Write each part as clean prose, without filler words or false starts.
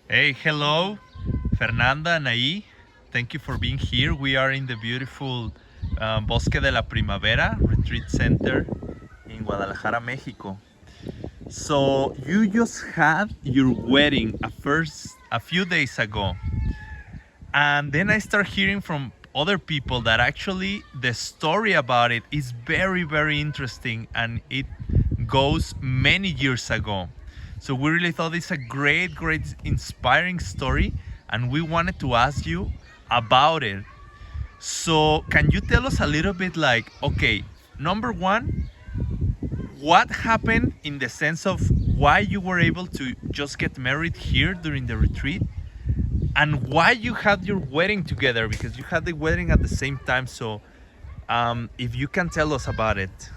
Hey, hello, Fernanda and Anaí. Thank you for being here. We are in the beautiful Bosque de la Primavera Retreat Center in Guadalajara, Mexico. So you just had your wedding a few days ago, and then I start hearing from other people that actually the story about it is very, very interesting, and it goes many years ago. So we really thought it's a great, great, inspiring story, and we wanted to ask you about it. So can you tell us a little bit, like, okay, number one, what happened in the sense of why you were able to just get married here during the retreat, and why you had your wedding together, because you had the wedding at the same time. So if you can tell us about it.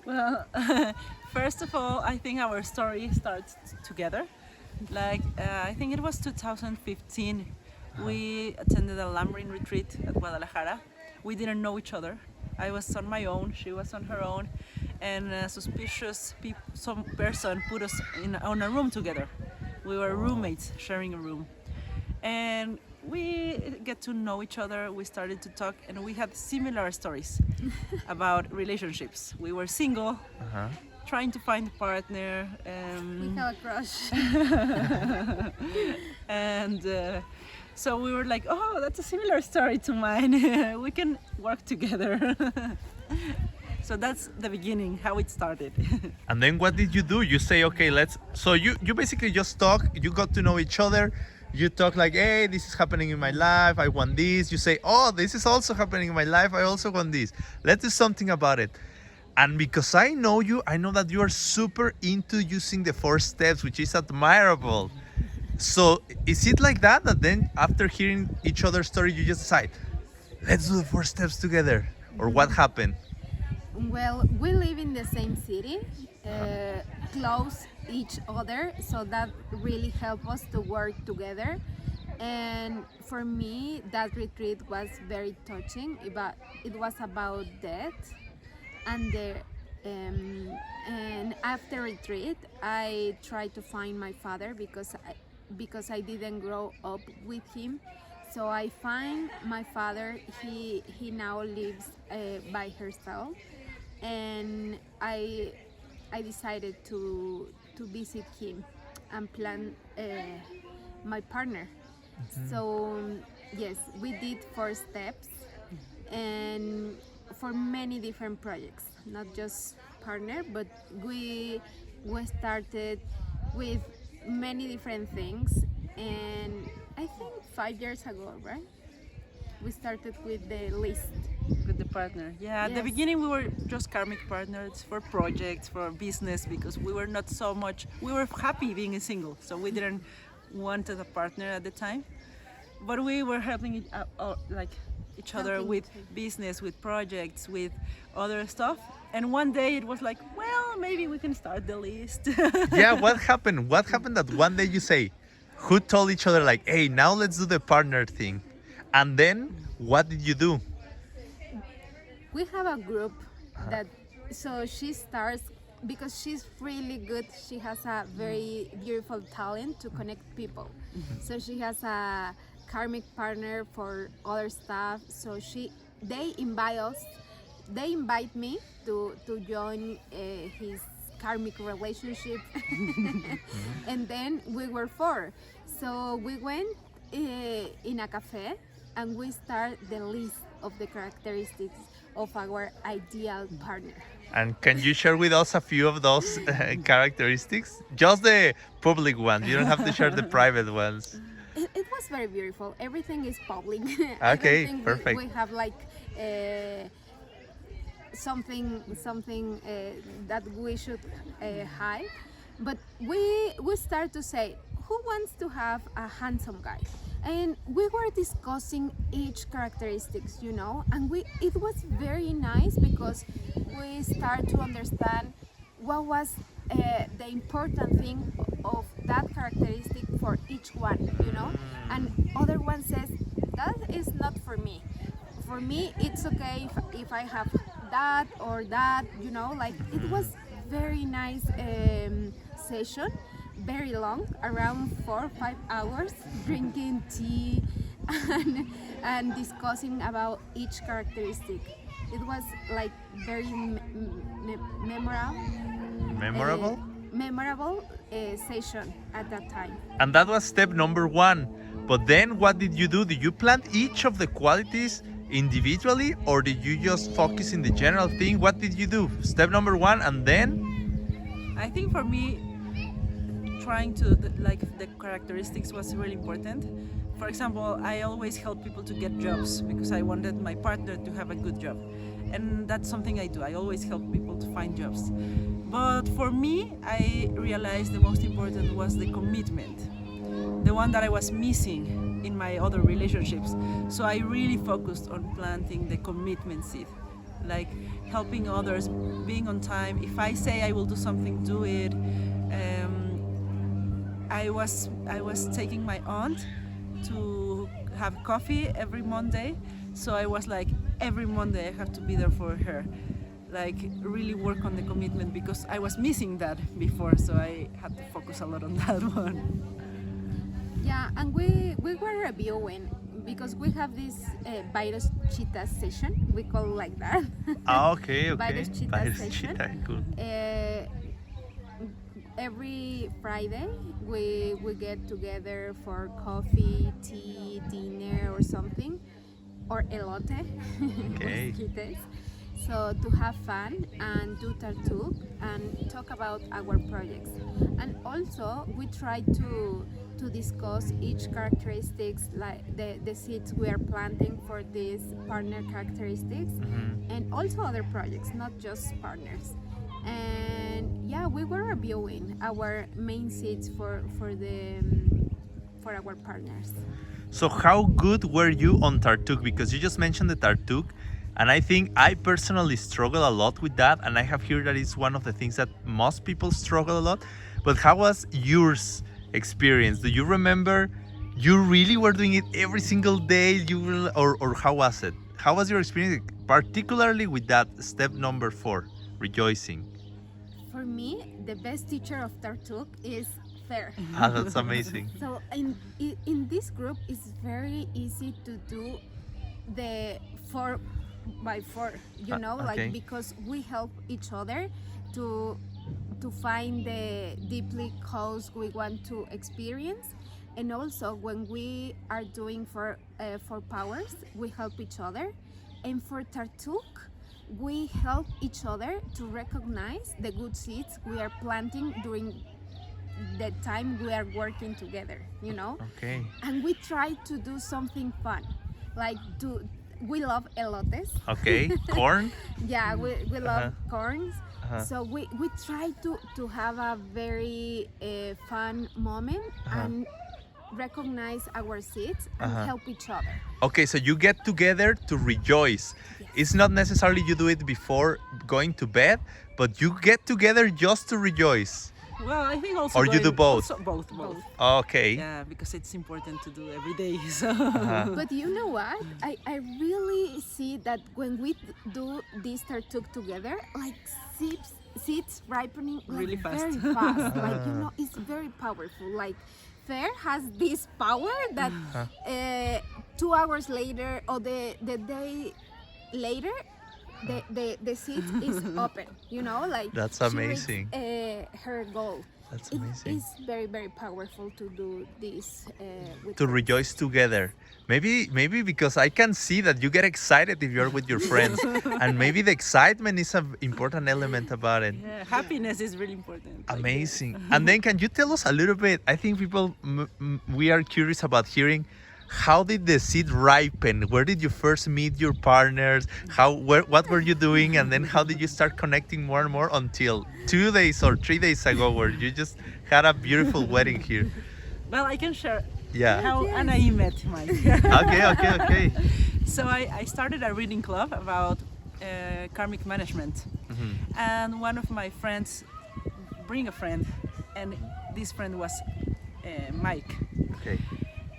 Well, first of all, I think our story starts together. I think it was 2015. We attended a Lamrim retreat at Guadalajara. We didn't know each other. I was on my own, she was on her own, and some person put us on a room together. We were roommates sharing a room. And we get to know each other, we started to talk, and we had similar stories about relationships. We were single, Uh-huh. trying to find a partner, We have a crush. and so we were like, oh, that's a similar story to mine. We can work together. So that's the beginning, how it started. And then what did you do? You say, okay, let's. So you basically just talk. You got to know each other. You talk like, hey, this is happening in my life. I want this. You say, oh, this is also happening in my life. I also want this. Let's do something about it. And because I know you, I know that you are super into using the 4 steps, which is admirable. So is it like that? That then after hearing each other's story, you just decide, let's do the 4 steps together? Or what happened? Well, we live in the same city, close each other, so that really helped us to work together. And for me, that retreat was very touching. It was about death, and and after retreat, I tried to find my father because I didn't grow up with him. So I find my father. He now lives by herself, and I decided to visit him and plan my partner. So yes, we did 4 steps, and for many different projects, not just partner, but we started with many different things, and I think 5 years ago, right? We started with the list. With the partner. Yeah, at the Yes. beginning we were just karmic partners for projects, for business, because we were not so much, we were happy being single, so we didn't want a partner at the time. But we were helping like each other Helping with each other. business, with projects, with other stuff. And one day it was like, well, maybe we can start the list. Yeah, what happened? What happened that one day you say, who told each other like, hey, now let's do the partner thing? And then what did you do? We have a group that, so she starts because she's really good. She has a very beautiful talent to connect people. So she has a karmic partner for other stuff. So they invite us, they invite me to join his karmic relationship. And then we were four. So we went in a cafe and we start the list of the characteristics of our ideal partner. And can you share with us a few of those characteristics? Just the public ones. You don't have to share the private ones. It was very beautiful. Everything is public. I don't Okay, think perfect. we have like something that we should hide. But we start to say, who wants to have a handsome guy? And we were discussing each characteristics, and it was very nice because we start to understand what was the important thing of that characteristic for each one. And other one says that is not for me. For me, it's okay if I have that or that. Like it was very nice session, very long, around 4 or 5 hours, drinking tea and discussing about each characteristic. It was like very memorable, Memorable? session at that time. And that was step number 1. But then what did you do? Did you plant each of the qualities individually, or did you just focus in the general thing? What did you do? Step number 1, and then? I think for me, trying to like the characteristics was really important. For example, I always help people to get jobs because I wanted my partner to have a good job, and that's something I do. I always help people to find jobs. But for me, I realized the most important was the commitment, the one that I was missing in my other relationships. So I really focused on planting the commitment seed, like helping others, being on time. If I say I will do something, do it. I was taking my aunt to have coffee every Monday, so I was like every Monday I have to be there for her, like really work on the commitment because I was missing that before, so I had to focus a lot on that one. Yeah, and we were reviewing because we have this virus cheetah session. We call it like that. Okay. Virus cheetah Virus session. cheetah, cool. Every Friday we get together for coffee, tea, dinner, or something, or elote. Okay. Mosquitos. So to have fun and do tartuk and talk about our projects, and also we try to discuss each characteristics, like the seeds we are planting for these partner characteristics, and also other projects, not just partners. And yeah, we were reviewing our main seeds for our partners. So how good were you on tartuk? Because you just mentioned the tartuk, and I think I personally struggle a lot with that, and I have heard that it's one of the things that most people struggle a lot. But how was yours experience? Do you remember you really were doing it every single day? You were, or how was it? How was your experience, particularly with that step number 4, rejoicing? For me, the best teacher of tartuk is Fer. Ah, that's amazing. So in this group, it's very easy to do the 4x4. You know, okay. like because we help each other to find the deeply cause we want to experience, and also when we are doing for powers, we help each other, and for tartuk, we help each other to recognize the good seeds we are planting during the time we are working together, you know? Okay. And we try to do something fun, like we love elotes. Okay. Corn? Yeah, we love corns. Uh-huh. So we try to have a very fun moment and recognize our seeds and help each other. Okay, so you get together to rejoice. Yes. It's not necessarily you do it before going to bed, but you get together just to rejoice. Well, I think also. Or you do both? Both. Okay. Yeah, because it's important to do every day. So. But you know what? I really see that when we do this tartuk together, like seeds ripening like Really fast. very fast. Like, you know, it's very powerful. Like Fer has this power that 2 hours later or the day later, the seed is open. You know, like That's she amazing. reached, her goal. That's It amazing. is very, very powerful to do this with To rejoice together. Maybe because I can see that you get excited if you're with your friends, and maybe the excitement is an important element about it. Yeah, happiness is really important. Like, Amazing. And then can you tell us a little bit? I think people, we are curious about hearing, how did the seed ripen? Where did you first meet your partners? What were you doing? And then how did you start connecting more and more until 2 days or 3 days ago, where you just had a beautiful wedding here? Well, I can share Yeah. how Anaí met Mike. Okay. So I started a reading club about karmic management, and one of my friends bring a friend, and this friend was Mike. Okay.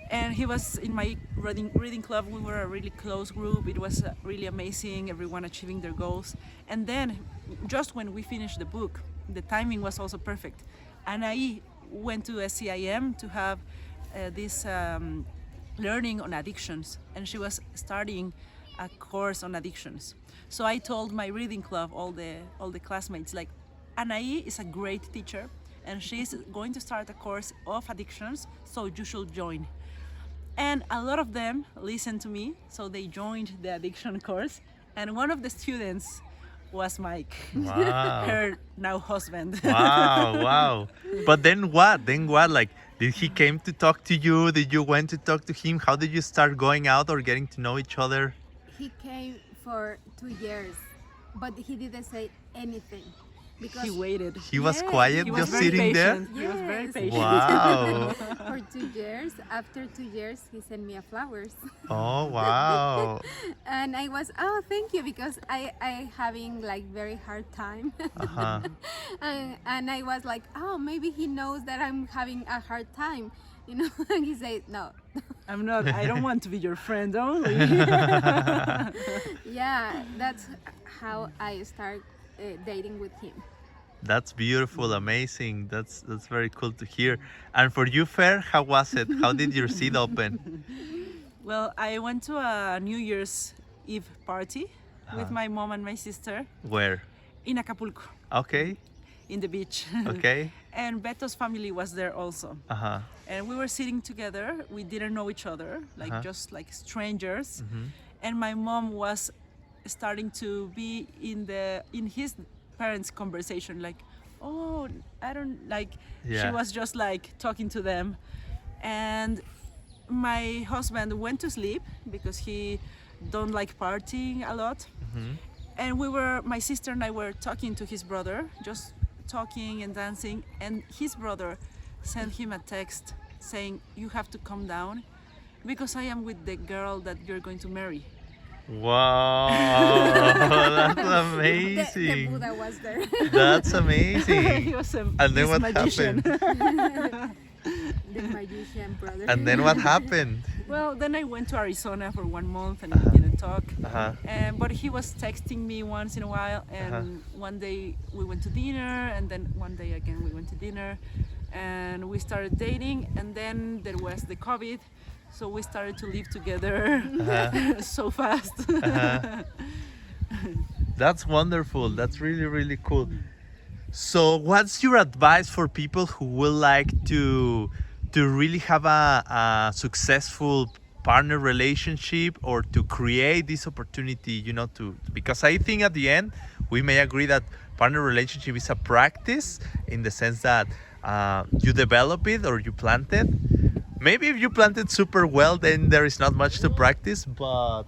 And he was in my reading club. We were a really close group. It was really amazing, everyone achieving their goals. And then, just when we finished the book, the timing was also perfect. Anaí went to SCIM to have this learning on addictions, and she was starting a course on addictions. So I told my reading club, all the classmates, like, Anaí is a great teacher, and she's going to start a course of addictions, so you should join. And a lot of them listened to me, so they joined the addiction course. And one of the students was Mike, Wow. her now husband. Wow, wow. But then what? Then what? Like, did he came to talk to you? Did you went to talk to him? How did you start going out or getting to know each other? He came for 2 years, but he didn't say anything because He waited. He was Yeah, quiet, He was just very sitting patient. there. He was very Yes. patient. Wow. for 2 years. After 2 years, he sent me a flowers, Oh, wow. and I was thank you because I having like very hard time, Uh-huh. and I was like maybe he knows that I'm having a hard time, you know. And he said no. I'm not. I don't want to be your friend only. Yeah, that's how I start dating with him. That's beautiful, amazing. That's very cool to hear. And for you, Fer, how was it? How did your seat open? Well, I went to a New Year's Eve party with my mom and my sister Where? in Acapulco, Okay, in the beach. okay. And Beto's family was there also. Uh-huh. And we were sitting together. We didn't know each other, like just like strangers. And my mom was starting to be in his parents' conversation, like, oh, I don't like. She Yeah. was just like talking to them, and my husband went to sleep because he don't like partying a lot. And my sister and I were talking to his brother, just talking and dancing, and his brother sent him a text saying, you have to come down because I am with the girl that you're going to marry. Wow, that's The amazing. Buddha was there. That's He amazing. was And then this what magician. happened? The magician brother. And then what happened? Well, then I went to Arizona for 1 month and we didn't talk. Uh-huh. But he was texting me once in a while, and one day we went to dinner, and then one day again we went to dinner, and we started dating, and then there was the COVID, so we started to live together so fast. That's wonderful. That's really, really cool. So, what's your advice for people who would like to really have a successful partner relationship, or to create this opportunity? You know, because I think at the end we may agree that partner relationship is a practice in the sense that you develop it or you plant it. Maybe if you plant it super well, then there is not much to practice. But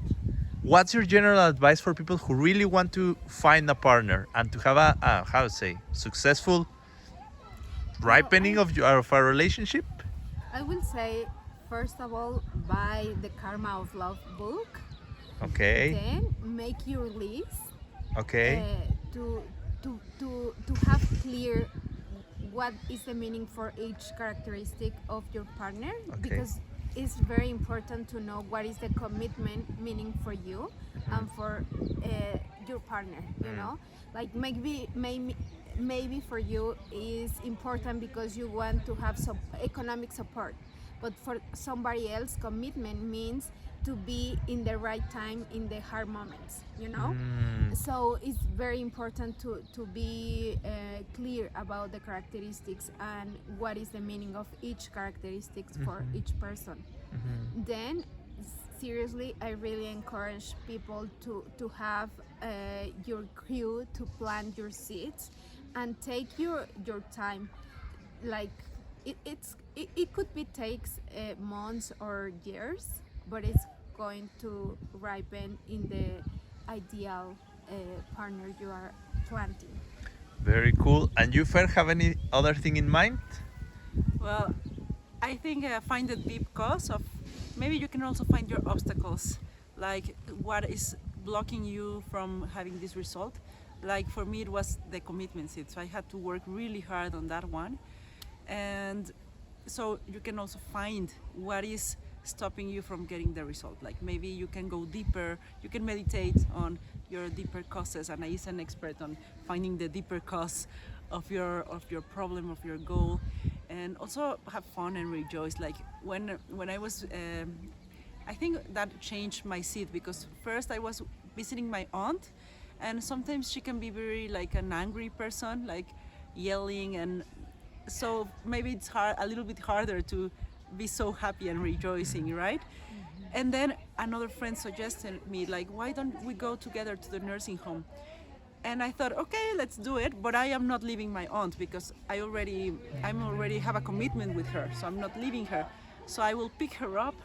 what's your general advice for people who really want to find a partner and to have a how to say, successful ripening of a relationship? I will say, first of all, buy the Karma of Love book. Okay. Then make your list Okay. to have clear what is the meaning for each characteristic of your partner, because it's very important to know what is the commitment meaning for you and for your partner. You know, like maybe for you is important because you want to have some economic support, but for somebody else, commitment means to be in the right time in the hard moments, you know. So it's very important to be clear about the characteristics and what is the meaning of each characteristics for each person. Then seriously, I really encourage people to have your crew, to plant your seeds and take your time. Like it could be takes months or years, but it's going to ripen in the ideal partner you are planting. Very cool. And you, Fer, have any other thing in mind? Well, I think find the deep cause of, maybe you can also find your obstacles, like what is blocking you from having this result. Like for me, it was the commitment seat, so I had to work really hard on that one. And so you can also find what is stopping you from getting the result. Like maybe you can go deeper, you can meditate on your deeper causes. Anaí is an expert on finding the deeper cause of your problem, of your goal. and also have fun and rejoice. Like when I was, I think that changed my seed, because first I was visiting my aunt, and sometimes she can be very like an angry person, like yelling, and so maybe it's a little bit harder to be so happy and rejoicing, right? And then another friend suggested me, like, why don't we go together to the nursing home? And I thought, okay, let's do it, but I am not leaving my aunt, because I'm already have a commitment with her, so I'm not leaving her. So I will pick her up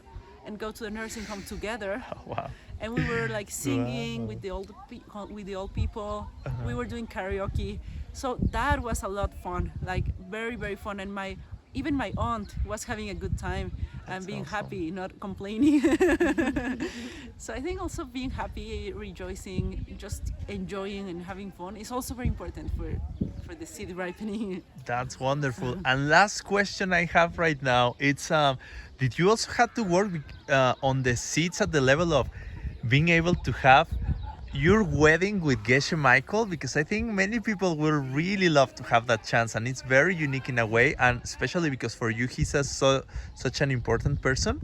and go to the nursing home together. Wow. And we were like singing Wow. with the old people. We were doing karaoke, so that was a lot fun, like very very fun. And even my aunt was having a good time and That's being awesome. happy, not complaining. So I think also being happy, rejoicing, just enjoying and having fun is also very important for the seed ripening. That's wonderful. And last question I have right now, it's did you also have to work on the seeds at the level of being able to have your wedding with Geshe Michael? Because I think many people will really love to have that chance, and it's very unique in a way, and especially because for you he's such an important person.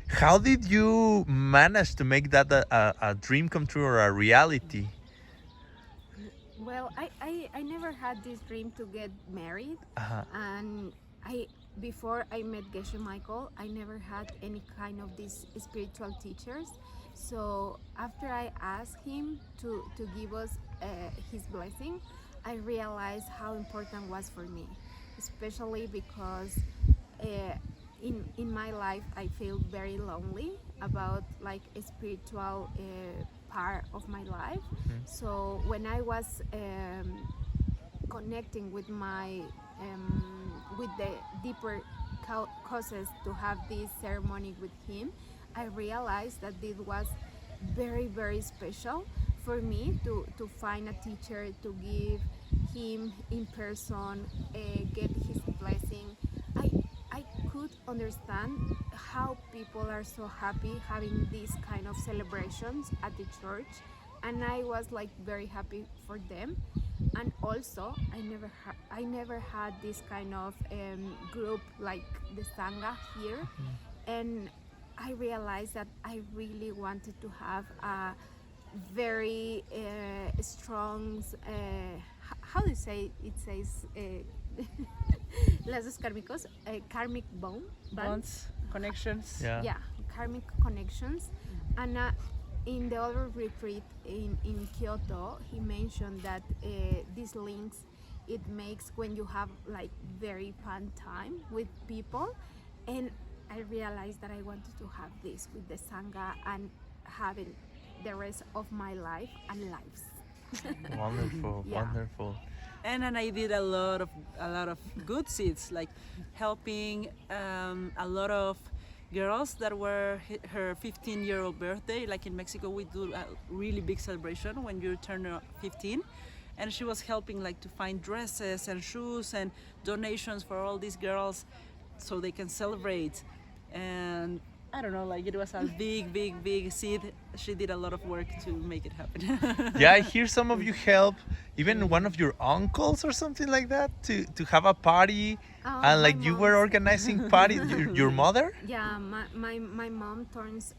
How did you manage to make that a dream come true or a reality? Well, I never had this dream to get married, Uh-huh. and I before I met Geshe Michael, I never had any kind of these spiritual teachers. So after I asked him to give us his blessing, I realized how important was for me, especially because in my life I feel very lonely about like a spiritual part of my life. So when I was connecting with my with the deeper causes to have this ceremony with him, I realized that this was very very special for me to find a teacher to give him in person, get his blessing. I could understand how people are so happy having these kind of celebrations at the church, and I was like very happy for them. And also I never had this kind of group like the sangha here, and I realized that I really wanted to have a very strong how do you say it says lazos kármicos, karmic Bonds, connections. yeah, karmic connections. And in the other retreat in Kyoto, he mentioned that these links it makes when you have like very fun time with people, and I realized that I wanted to have this with the sangha and having the rest of my life and lives. Wonderful, Yeah. wonderful. And I did a lot of good seeds, like helping a lot of girls that were her 15-year-old birthday. Like in Mexico, we do a really big celebration when you turn 15, and she was helping like to find dresses and shoes and donations for all these girls so they can celebrate. And I don't know, like it was a big seed. She did a lot of work to make it happen. Yeah, I hear some of you help, even one of your uncles or something like that, to have a party, and My like you were mom's- organizing party. Your mother? Yeah, my mom turns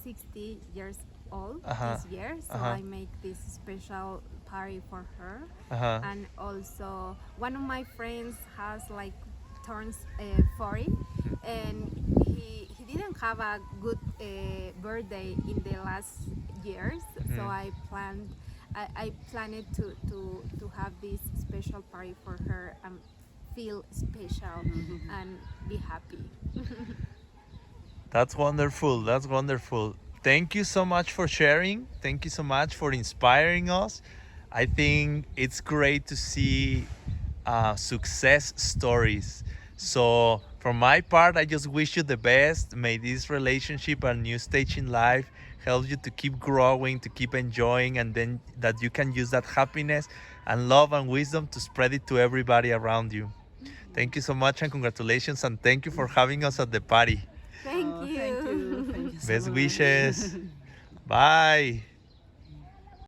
60 years old Uh-huh. this year, so Uh-huh. I make this special party for her. Uh-huh. And also one of my friends has like turns 40, and he didn't have a good birthday in the last years, so I planned to have this special party for her and feel special and be happy. That's wonderful. That's wonderful. Thank you so much for sharing. Thank you so much for inspiring us. I think it's great to see success stories. So, for my part, I just wish you the best. May this relationship and new stage in life help you to keep growing, to keep enjoying, and then that you can use that happiness and love and wisdom to spread it to everybody around you. Thank you so much and congratulations, and thank you for having us at the party. Thank Oh, you. thank you so Best much. wishes. Bye.